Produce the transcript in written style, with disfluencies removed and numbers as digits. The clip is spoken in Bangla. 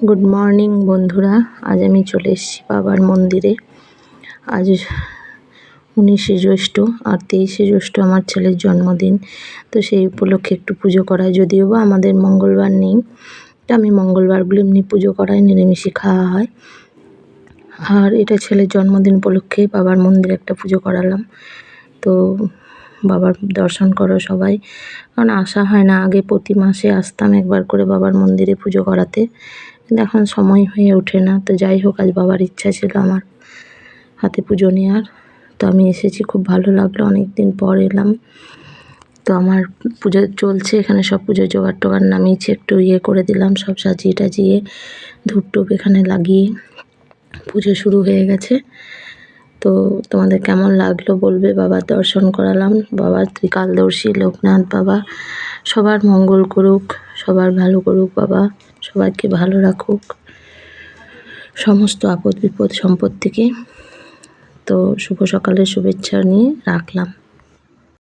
গুড মর্নিং বন্ধুরা, আজ আমি চলে এসেছি বাবার মন্দিরে। আজ 19শে জ্যৈষ্ঠ আর 23শে জ্যৈষ্ঠ আমার ছেলের জন্মদিন। তো সেই উপলক্ষে একটু পুজো করায়, যদিও বা আমাদের মঙ্গলবার নেই, তা আমি মঙ্গলবারগুলো এমনি পুজো করাই, নিরামিষই খাওয়া হয়। আর এটা ছেলের জন্মদিন উপলক্ষে বাবার মন্দিরে একটা পুজো করালাম। তো বাবার দর্শন করো সবাই, কারণ আসা হয় না। আগে প্রতি মাসে আসতাম একবার করে বাবার মন্দিরে পুজো করাতে, কিন্তু এখন সময় হয়ে ওঠে না। তো যাই হোক, আজ বাবার ইচ্ছা ছিল আমার হাতে পুজো নেওয়ার, তো আমি এসেছি। খুব ভালো লাগলো, অনেক দিন পর এলাম। তো আমার পুজো চলছে এখানে, সব পুজোর জোগাড় টোগাড় নামিয়েছি, একটু করে দিলাম, সব সাজিয়ে টাজিয়ে ধূপ টুপ এখানে লাগিয়ে পুজো শুরু হয়ে গেছে। তো তোমাদের কেমন লাগলো বলবে। বাবার দর্শন করালাম, বাবার ত্রিকালদর্শী লোকনাথ বাবা সবার মঙ্গল করুক, সবার ভালো করুক বাবা, সবাইকে ভালো রাখুক সমস্ত আপদ বিপদ সম্পদ থেকে। তো শুভ সকালের শুভেচ্ছা নিয়ে রাখলাম।